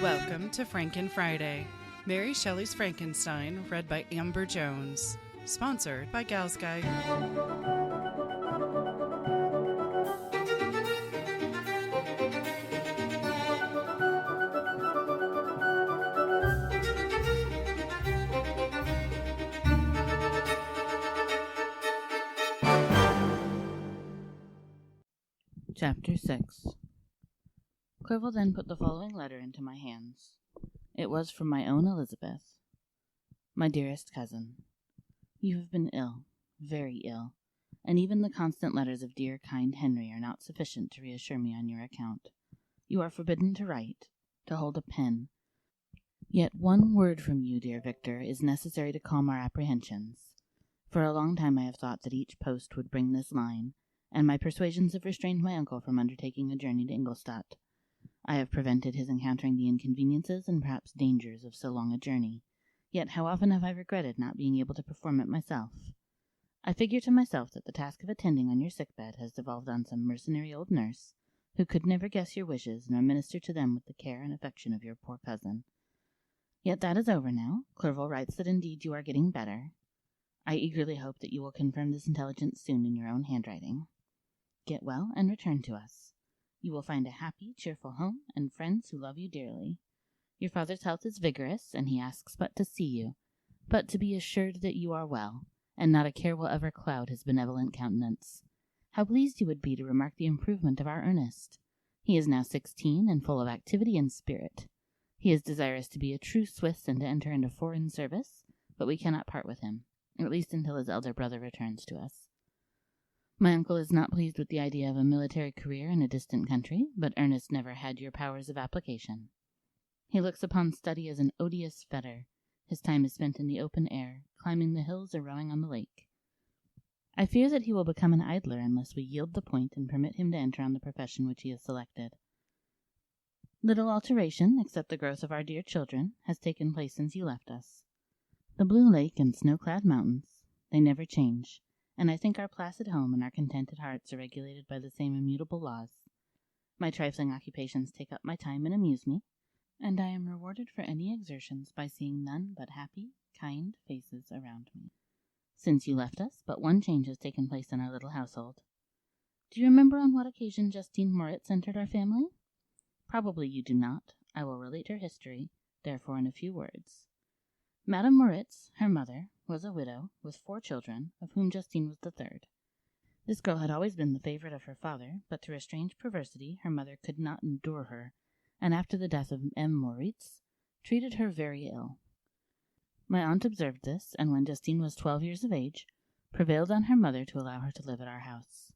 Welcome to Franken Friday, Mary Shelley's Frankenstein, read by Amber Jones. Sponsored by Gals Guide. Chapter 6. Clerval then put the following letter into my hands. It was from my own Elizabeth. My dearest cousin, you have been ill, very ill, and even the constant letters of dear, kind Henry are not sufficient to reassure me on your account. You are forbidden to write, to hold a pen. Yet one word from you, dear Victor, is necessary to calm our apprehensions. For a long time I have thought that each post would bring this line, and my persuasions have restrained my uncle from undertaking a journey to Ingolstadt. I have prevented his encountering the inconveniences and perhaps dangers of so long a journey, yet how often have I regretted not being able to perform it myself. I figure to myself that the task of attending on your sick-bed has devolved on some mercenary old nurse, who could never guess your wishes nor minister to them with the care and affection of your poor cousin. Yet that is over now. Clerval writes that indeed you are getting better. I eagerly hope that you will confirm this intelligence soon in your own handwriting. Get well and return to us. You will find a happy, cheerful home and friends who love you dearly. Your father's health is vigorous, and he asks but to see you, but to be assured that you are well, and not a care will ever cloud his benevolent countenance. How pleased he would be to remark the improvement of our Ernest. He is now 16 and full of activity and spirit. He is desirous to be a true Swiss and to enter into foreign service, but we cannot part with him, at least until his elder brother returns to us. My uncle is not pleased with the idea of a military career in a distant country, but Ernest never had your powers of application. He looks upon study as an odious fetter. His time is spent in the open air, climbing the hills or rowing on the lake. I fear that he will become an idler unless we yield the point and permit him to enter on the profession which he has selected. Little alteration, except the growth of our dear children, has taken place since you left us. The blue lake and snow-clad mountains, they never change, and I think our placid home and our contented hearts are regulated by the same immutable laws. My trifling occupations take up my time and amuse me, and I am rewarded for any exertions by seeing none but happy, kind faces around me. Since you left us, but one change has taken place in our little household. Do you remember on what occasion Justine Moritz entered our family? Probably you do not. I will relate her history, therefore, in a few words. Madame Moritz, her mother, was a widow with 4 children, of whom Justine was the third. This girl had always been the favorite of her father, but through a strange perversity her mother could not endure her, and after the death of M. Moritz, treated her very ill. My aunt observed this, and when Justine was 12 years of age, prevailed on her mother to allow her to live at our house.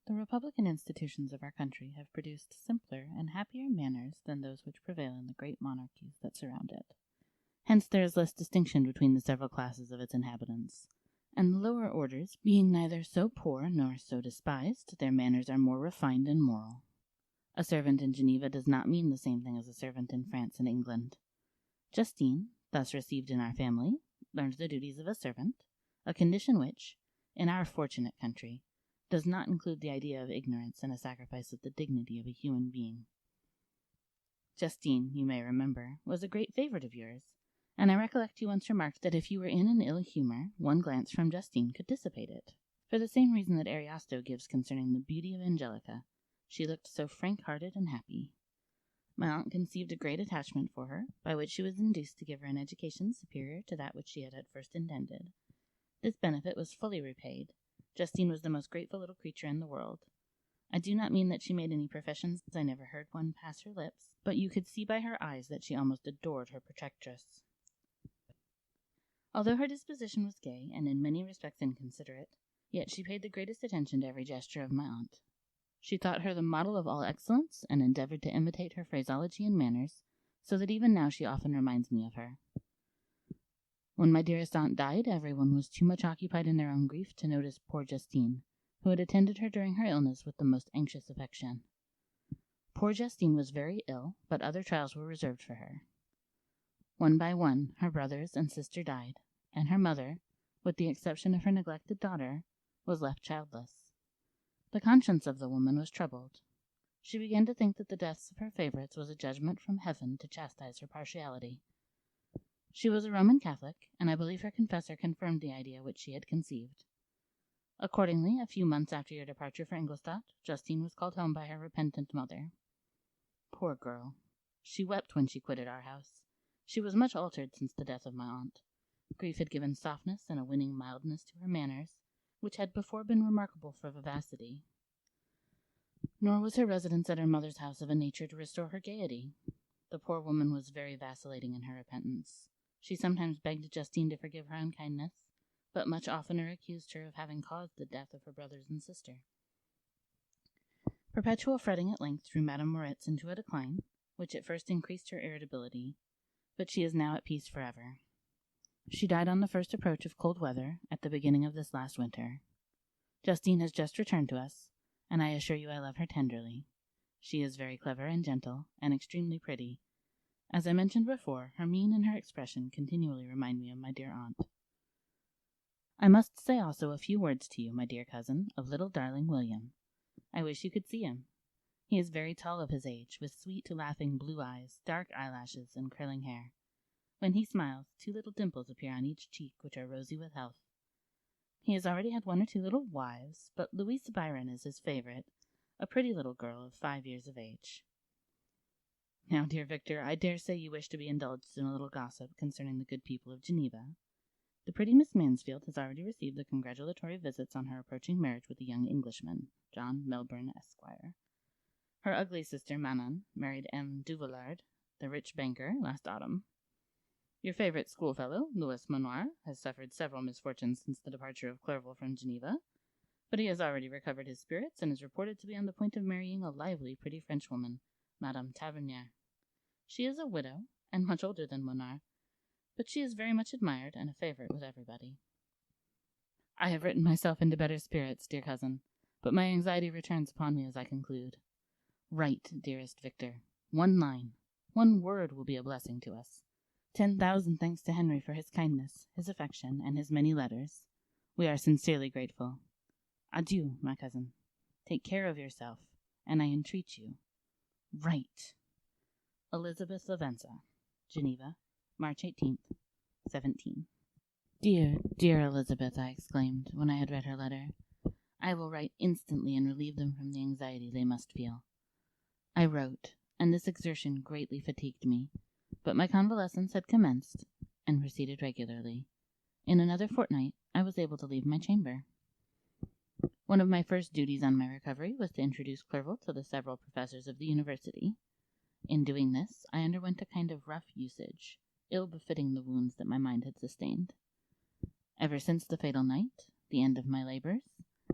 The republican institutions of our country have produced simpler and happier manners than those which prevail in the great monarchies that surround it. Hence there is less distinction between the several classes of its inhabitants, and the lower orders, being neither so poor nor so despised, their manners are more refined and moral. A servant in Geneva does not mean the same thing as a servant in France and England. Justine, thus received in our family, learned the duties of a servant, a condition which, in our fortunate country, does not include the idea of ignorance and a sacrifice of the dignity of a human being. Justine, you may remember, was a great favorite of yours, and I recollect you once remarked that if you were in an ill humor, one glance from Justine could dissipate it, for the same reason that Ariosto gives concerning the beauty of Angelica. She looked so frank-hearted and happy. My aunt conceived a great attachment for her, by which she was induced to give her an education superior to that which she had at first intended. This benefit was fully repaid. Justine was the most grateful little creature in the world. I do not mean that she made any professions, as I never heard one pass her lips, but you could see by her eyes that she almost adored her protectress. Although her disposition was gay, and in many respects inconsiderate, yet she paid the greatest attention to every gesture of my aunt. She thought her the model of all excellence, and endeavored to imitate her phraseology and manners, so that even now she often reminds me of her. When my dearest aunt died, everyone was too much occupied in their own grief to notice poor Justine, who had attended her during her illness with the most anxious affection. Poor Justine was very ill, but other trials were reserved for her. One by one, her brothers and sister died, and her mother, with the exception of her neglected daughter, was left childless. The conscience of the woman was troubled. She began to think that the deaths of her favorites was a judgment from heaven to chastise her partiality. She was a Roman Catholic, and I believe her confessor confirmed the idea which she had conceived. Accordingly, a few months after your departure for Ingolstadt, Justine was called home by her repentant mother. Poor girl! She wept when she quitted our house. She was much altered since the death of my aunt. Grief had given softness and a winning mildness to her manners, which had before been remarkable for vivacity. Nor was her residence at her mother's house of a nature to restore her gaiety. The poor woman was very vacillating in her repentance. She sometimes begged Justine to forgive her unkindness, but much oftener accused her of having caused the death of her brothers and sister. Perpetual fretting at length threw Madame Moritz into a decline, which at first increased her irritability, but she is now at peace forever. She died on the first approach of cold weather at the beginning of this last winter. Justine has just returned to us, and I assure you I love her tenderly. She is very clever and gentle, and extremely pretty. As I mentioned before, her mien and her expression continually remind me of my dear aunt. I must say also a few words to you, my dear cousin, of little darling William. I wish you could see him. He is very tall of his age, with sweet, laughing blue eyes, dark eyelashes, and curling hair. When he smiles, 2 little dimples appear on each cheek, which are rosy with health. He has already had 1 or 2 little wives, but Louise Byron is his favorite, a pretty little girl of 5 years of age. Now, dear Victor, I dare say you wish to be indulged in a little gossip concerning the good people of Geneva. The pretty Miss Mansfield has already received the congratulatory visits on her approaching marriage with a young Englishman, John Melbourne, Esquire. Her ugly sister Manon married M. Duvillard, the rich banker, last autumn. Your favorite schoolfellow, Louis Manoir, has suffered several misfortunes since the departure of Clerval from Geneva, but he has already recovered his spirits and is reported to be on the point of marrying a lively, pretty Frenchwoman, Madame Tavernier. She is a widow, and much older than Manoir, but she is very much admired and a favorite with everybody. I have written myself into better spirits, dear cousin, but my anxiety returns upon me as I conclude. Write, dearest Victor. 1 line, 1 word will be a blessing to us. 10,000 thanks to Henry for his kindness, his affection, and his many letters. We are sincerely grateful. Adieu, my cousin. Take care of yourself, and I entreat you, write. Elizabeth Lavenza, Geneva, March 18th, 17. Dear, dear Elizabeth, I exclaimed, when I had read her letter. I will write instantly and relieve them from the anxiety they must feel. I wrote, and this exertion greatly fatigued me, but my convalescence had commenced, and proceeded regularly. In another fortnight I was able to leave my chamber. One of my first duties on my recovery was to introduce Clerval to the several professors of the university. In doing this, I underwent a kind of rough usage, ill befitting the wounds that my mind had sustained. Ever since the fatal night, the end of my labors,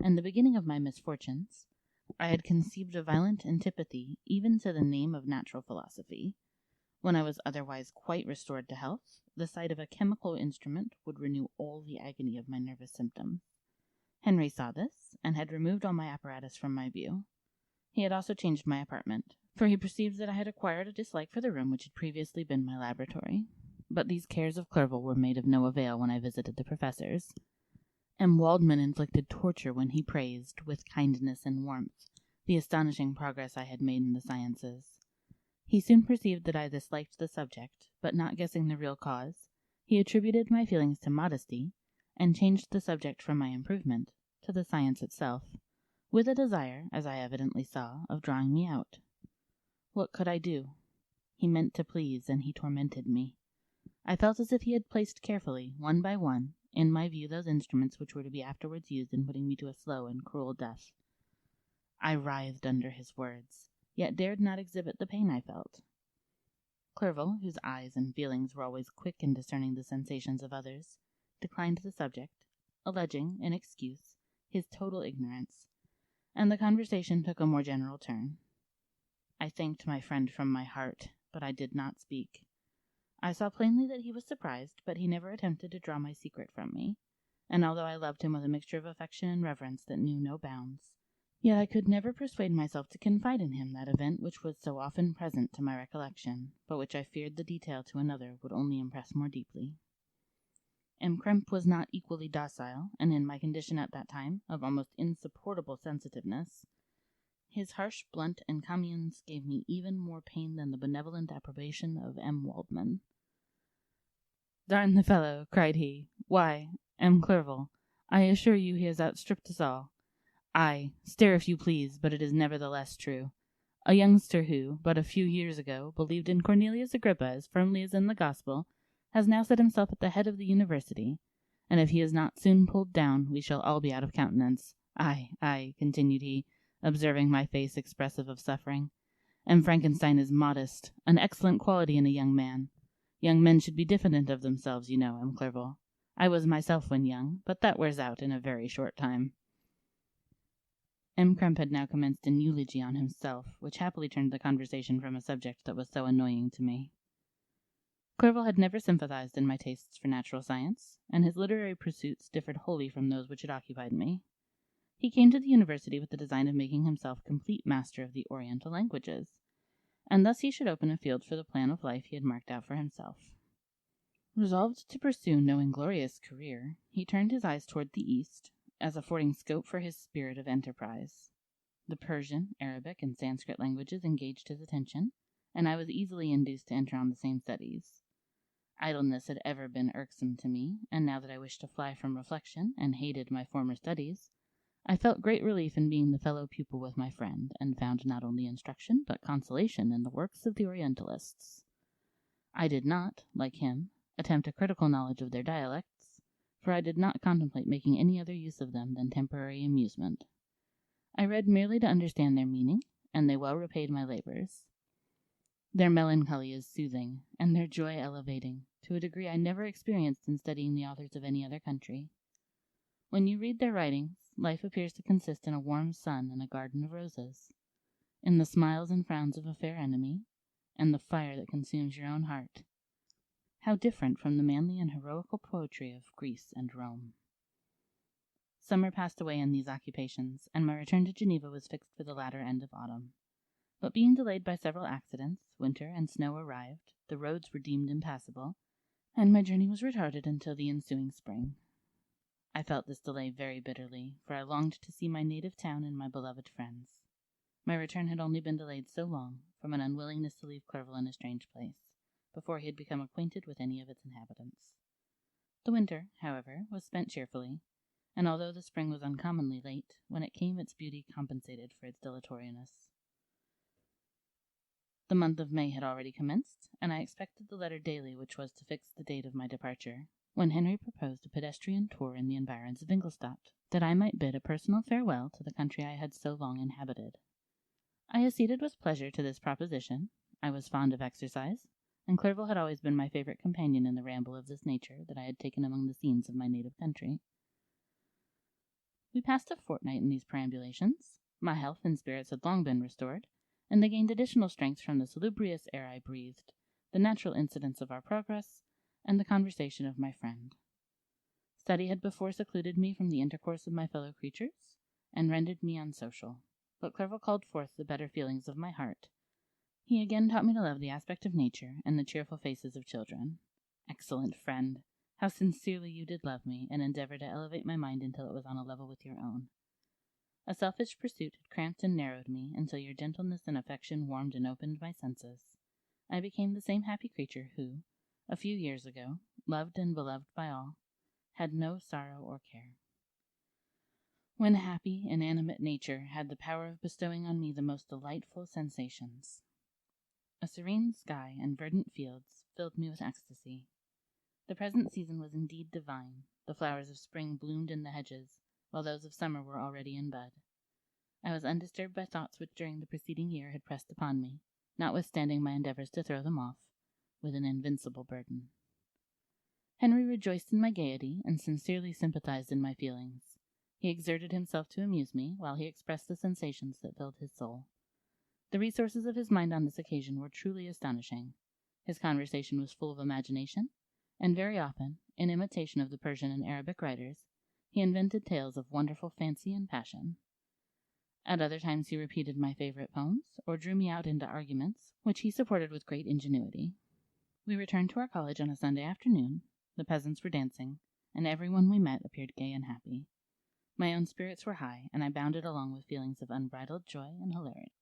and the beginning of my misfortunes, I had conceived a violent antipathy even to the name of natural philosophy. When I was otherwise quite restored to health, the sight of a chemical instrument would renew all the agony of my nervous symptoms. Henry saw this, and had removed all my apparatus from my view. He had also changed my apartment, for he perceived that I had acquired a dislike for the room which had previously been my laboratory. But these cares of Clerval were made of no avail when I visited the professors. M. Waldman inflicted torture when he praised, with kindness and warmth, the astonishing progress I had made in the sciences. He soon perceived that I disliked the subject, but not guessing the real cause, he attributed my feelings to modesty, and changed the subject from my improvement to the science itself, with a desire, as I evidently saw, of drawing me out. What could I do? He meant to please, and he tormented me. I felt as if he had placed carefully, one by one, in my view those instruments which were to be afterwards used in putting me to a slow and cruel death. I writhed under his words, yet dared not exhibit the pain I felt. Clerval, whose eyes and feelings were always quick in discerning the sensations of others, declined the subject, alleging, in excuse, his total ignorance, and the conversation took a more general turn. I thanked my friend from my heart, but I did not speak. I saw plainly that he was surprised, but he never attempted to draw my secret from me, and although I loved him with a mixture of affection and reverence that knew no bounds, yet I could never persuade myself to confide in him that event which was so often present to my recollection, but which I feared the detail to another would only impress more deeply. M. Krempe was not equally docile, and in my condition at that time, of almost insupportable sensitiveness, His harsh, blunt encomiums gave me even more pain than the benevolent approbation of M. Waldman. "Darn the fellow!" cried he. "Why, M. Clerval, I assure you he has outstripped us all. Ay, stare if you please, but it is nevertheless true. A youngster who, but a few years ago, believed in Cornelius Agrippa as firmly as in the gospel, has now set himself at the head of the university, and if he is not soon pulled down, we shall all be out of countenance. Ay, ay," continued he, observing my face expressive of suffering, "and Frankenstein is modest, an excellent quality in a young man. Young men should be diffident of themselves, you know, M. Clerval. I was myself when young, but that wears out in a very short time." M. Crump had now commenced an eulogy on himself, which happily turned the conversation from a subject that was so annoying to me. Clerval had never sympathized in my tastes for natural science, and his literary pursuits differed wholly from those which had occupied me. He came to the university with the design of making himself complete master of the Oriental languages, and thus he should open a field for the plan of life he had marked out for himself. Resolved to pursue no inglorious career, he turned his eyes toward the east, as affording scope for his spirit of enterprise. The Persian, Arabic, and Sanskrit languages engaged his attention, and I was easily induced to enter on the same studies. Idleness had ever been irksome to me, and now that I wished to fly from reflection, and hated my former studies, I felt great relief in being the fellow pupil with my friend, and found not only instruction, but consolation in the works of the Orientalists. I did not, like him, attempt a critical knowledge of their dialects, for I did not contemplate making any other use of them than temporary amusement. I read merely to understand their meaning, and they well repaid my labors. Their melancholy is soothing, and their joy elevating, to a degree I never experienced in studying the authors of any other country. When you read their writings, life appears to consist in a warm sun and a garden of roses, in the smiles and frowns of a fair enemy, and the fire that consumes your own heart. How different from the manly and heroical poetry of Greece and Rome! Summer passed away in these occupations, and my return to Geneva was fixed for the latter end of autumn. But being delayed by several accidents, winter and snow arrived, the roads were deemed impassable, and my journey was retarded until the ensuing spring. I felt this delay very bitterly, for I longed to see my native town and my beloved friends. My return had only been delayed so long, from an unwillingness to leave Clerval in a strange place, before he had become acquainted with any of its inhabitants. The winter, however, was spent cheerfully, and although the spring was uncommonly late, when it came its beauty compensated for its dilatoriness. The month of May had already commenced, and I expected the letter daily which was to fix the date of my departure, when Henry proposed a pedestrian tour in the environs of Ingolstadt, that I might bid a personal farewell to the country I had so long inhabited. I acceded with pleasure to this proposition. I was fond of exercise, and Clerval had always been my favorite companion in the ramble of this nature that I had taken among the scenes of my native country. We passed a fortnight in these perambulations. My health and spirits had long been restored, and they gained additional strength from the salubrious air I breathed, the natural incidents of our progress, and the conversation of my friend. Study had before secluded me from the intercourse of my fellow creatures, and rendered me unsocial, but Clerval called forth the better feelings of my heart. He again taught me to love the aspect of nature and the cheerful faces of children. Excellent friend! How sincerely you did love me, and endeavor to elevate my mind until it was on a level with your own. A selfish pursuit had cramped and narrowed me until your gentleness and affection warmed and opened my senses. I became the same happy creature who, a few years ago, loved and beloved by all, had no sorrow or care. When happy, inanimate nature had the power of bestowing on me the most delightful sensations. A serene sky and verdant fields filled me with ecstasy. The present season was indeed divine. The flowers of spring bloomed in the hedges, while those of summer were already in bud. I was undisturbed by thoughts which during the preceding year had pressed upon me, notwithstanding my endeavors to throw them off, with an invincible burden. Henry rejoiced in my gaiety, and sincerely sympathized in my feelings. He exerted himself to amuse me, while he expressed the sensations that filled his soul. The resources of his mind on this occasion were truly astonishing. His conversation was full of imagination, and very often, in imitation of the Persian and Arabic writers, he invented tales of wonderful fancy and passion. At other times he repeated my favorite poems, or drew me out into arguments, which he supported with great ingenuity. We returned to our college on a Sunday afternoon. The peasants were dancing, and everyone we met appeared gay and happy. My own spirits were high, and I bounded along with feelings of unbridled joy and hilarity.